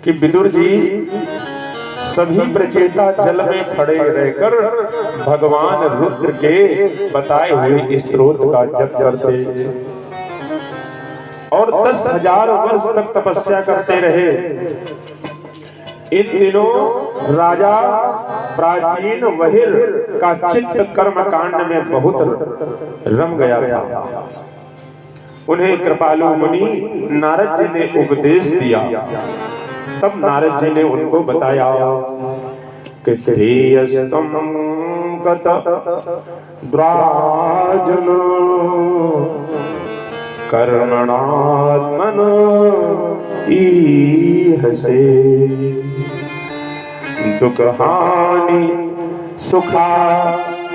कि विदुर जी सभी प्रचेता जल में खड़े रहकर भगवान रुद्र के बताए हुए स्त्रोत का जप करते और 10,000 वर्ष तक तपस्या करते रहे। इन दिनों राजा प्राचीन वहिर का चित्त कर्म कांड में बहुत रम गया था। उन्हें कृपालु मुनि नारद जी ने उपदेश दिया। तब नारद जी ने उनको बताया कि श्रेयस्तम गत द्वाजनो कर्मणात्मनो ईहसे दुख हानि सुखा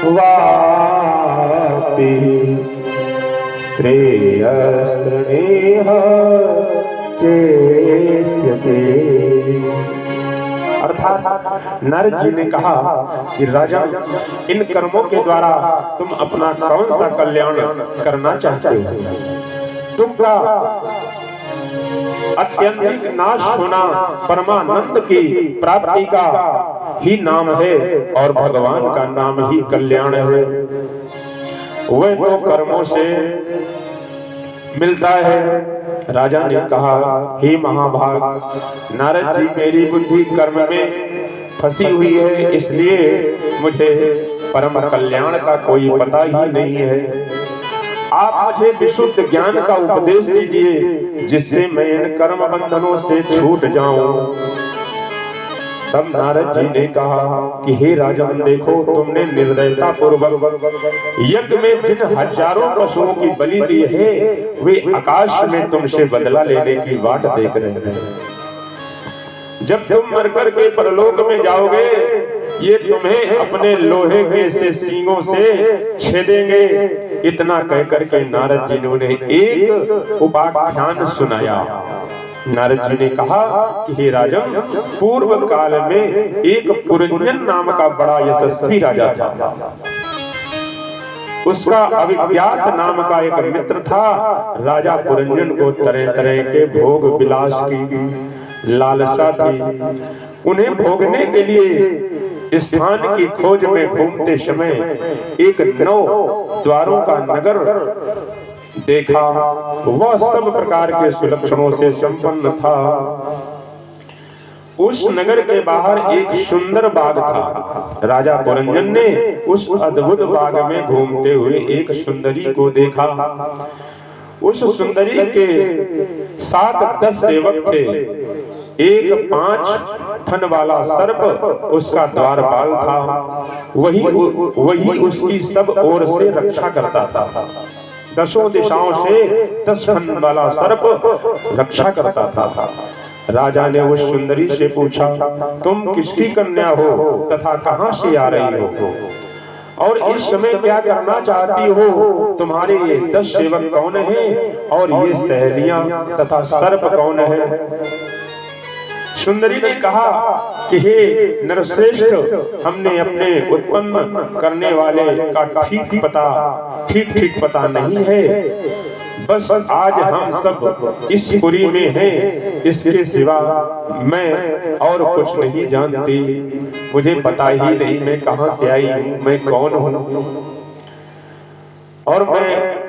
वापि श्रेयस्त्रणेह चेष्यते। अर्थात नारद जी ने कहा कि राजा, इन कर्मों के द्वारा तुम अपना कौन सा कल्याण करना चाहते हो? दुख का अत्यंतिक नाश होना परमानंद की प्राप्ति का ही नाम है और भगवान का नाम ही कल्याण है। वह तो कर्मों से मिलता है। राजा ने कहा, हे महाभाग नारद जी, मेरी बुद्धि कर्म में फंसी हुई है, इसलिए मुझे परम कल्याण का कोई पता ही नहीं है। आप मुझे विशुद्ध ज्ञान का उपदेश दीजिए जिससे मैं इन कर्म बंधनों से छूट जाऊं। तब नारद जी ने कहा कि हे राजन, देखो तुमने निर्दयता पूर्वक यज्ञ में जिन हजारों पशुओं की बलि दी है वे आकाश में तुमसे बदला लेने की बाट देख रहे हैं। जब तुम मरकर के परलोक में जाओगे ये तुम्हें अपने लोहे के से सींगों से छेदेंगे। इतना कहकर के नारद जी ने उन्हें एक उपाख्यान सुनाया। नारद जी ने कहा कि हे राजन, पूर्व काल में एक पुरंजन नाम का बड़ा यशस्वी राजा था। उसका अविज्ञात नाम का एक मित्र था। राजा पुरंजन को तरह तरह के भोग विलास की लालसा थी। उन्हें भोगने के लिए स्थान की खोज में घूमते समय एक 9 द्वारों का नगर देखा। वह सब प्रकार के सुलक्षणों से संपन्न था। उस नगर के बाहर एक सुंदर बाग था। राजा पुरंजन ने उस अद्भुत बाग में घूमते हुए एक सुंदरी को देखा। उस सुंदरी के 7-10 सेवक थे। एक 5 थन वाला सर्प उसका द्वारपाल था। वही उसकी सब ओर से रक्षा करता था। 10 दिशाओं से 10 थन वाला सर्प रक्षा करता था। राजा ने उस सुंदरी से पूछा, तुम किसकी कन्या हो तथा कहां से आ रही हो और इस समय क्या करना चाहती हो? तुम्हारे ये 10 सेवक कौन हैं और ये सहेलियां तथा सर्प कौन है? सुंदरी ने कहा कि हे नरश्रेष्ठ, हमने अपने उत्पन्न करने वाले का ठीक पता नहीं है। बस आज हम सब इस पुरी में हैं, इसके सिवा मैं और कुछ नहीं जानती। मुझे पता ही नहीं मैं कहां से आई हूं, मैं कौन हूं और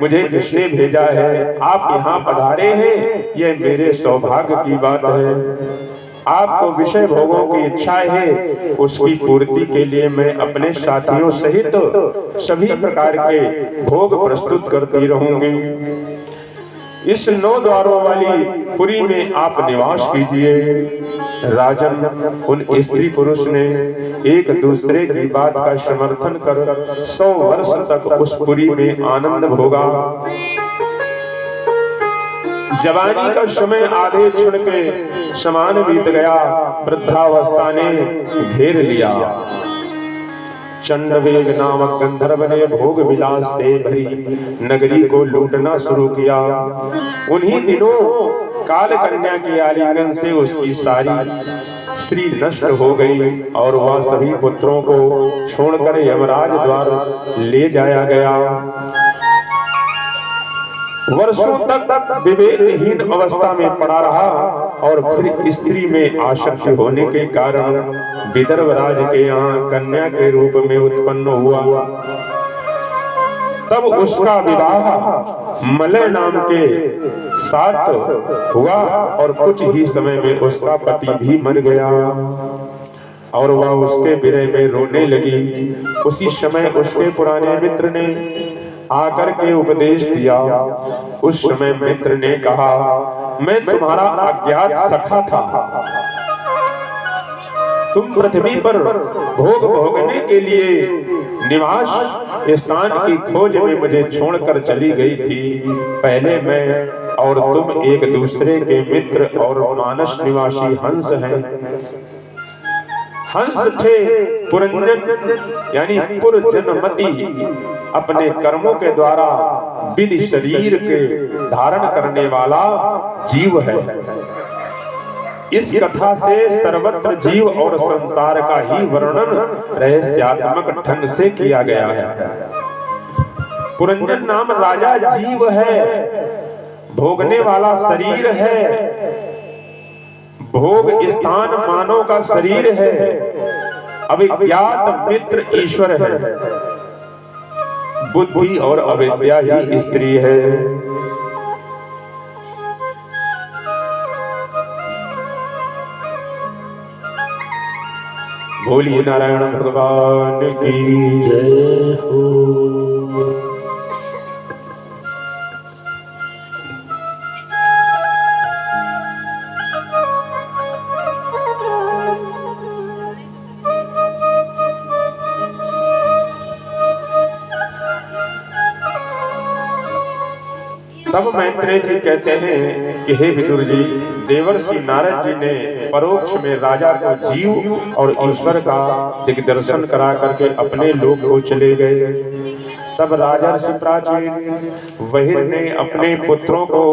मुझे किसने भेजा है। आप यहाँ पधारे हैं, यह मेरे सौभाग्य की बात है। आपको विषय भोगों की इच्छा है, उसकी पूर्ति के लिए मैं अपने साथियों सहित सभी प्रकार के भोग प्रस्तुत करती रहूंगी। इस 9 द्वारों वाली पुरी में आप निवास कीजिए। राजन, उन स्त्री पुरुष ने एक दूसरे की बात का समर्थन कर 100 वर्ष तक उस पुरी में आनंद भोगा। जवानी का समय आधे क्षण के समान बीत गया। वृद्धावस्था ने घेर लिया। चंडवेग नामक गंधर्व ने भोग विलास से भरी नगरी को लूटना शुरू किया। उन्हीं दिनों काल कन्या के आलिंगन से उसकी सारी श्री नष्ट हो गई और वह सभी पुत्रों को छोड़कर यमराज द्वार ले जाया गया। वर्षों तक विवेकहीन अवस्था में पड़ा रहा। और फिर स्त्री में आसक्ति होने के कारण विदर्भ राज के यहाँ कन्या के रूप में उत्पन्न हुआ। तब उसका विवाह मलय नाम के साथ हुआ और कुछ ही समय में उसका पति भी मर गया और वह उसके विरह में रोने लगी। उसी समय उसके पुराने मित्र ने आकर के उपदेश दिया। उस समय मित्र ने कहा, मैं तुम्हारा अज्ञात सखा था, तुम पृथ्वी पर भोग भोगने के लिए निवास स्थान की खोज में मुझे छोड़कर चली गई थी। पहले मैं और तुम एक दूसरे के मित्र और मानस निवासी हंस हैं। हंस थे पुरंजन यानी पुरजनमति, अपने कर्मों के द्वारा विधि शरीर के धारण करने वाला जीव है। इस कथा से सर्वत्र जीव और संसार का ही वर्णन रहस्यात्मक ढंग से किया गया है। पुरंजन नाम राजा जीव है, भोगने वाला शरीर है, भोग स्थान मानव का शरीर है, अविज्ञात मित्र ईश्वर है, बुद्धि और अविद्या ही स्त्री है। बोलिए नारायण भगवान की जय हो। तब मैत्रेय जी कहते हैं कि हे विदुर जी, देवर्षि नारद जी ने परोक्ष में राजा को जीव और ईश्वर का दिग्दर्शन करा करके अपने लोक को चले गए। तब राजर्षि प्राचीन वहिर ने अपने पुत्रों को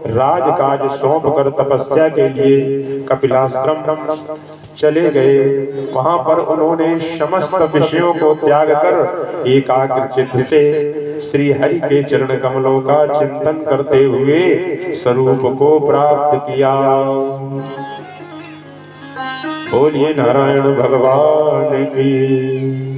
राजकाज सौंप कर तपस्या के लिए कपिलाश्रम चले गए। वहां पर उन्होंने समस्त विषयों को त्याग कर एकाग्र चित्त से श्री हरि के चरण कमलों का चिंतन करते हुए स्वरूप को प्राप्त किया। बोलिए नारायण भगवान की।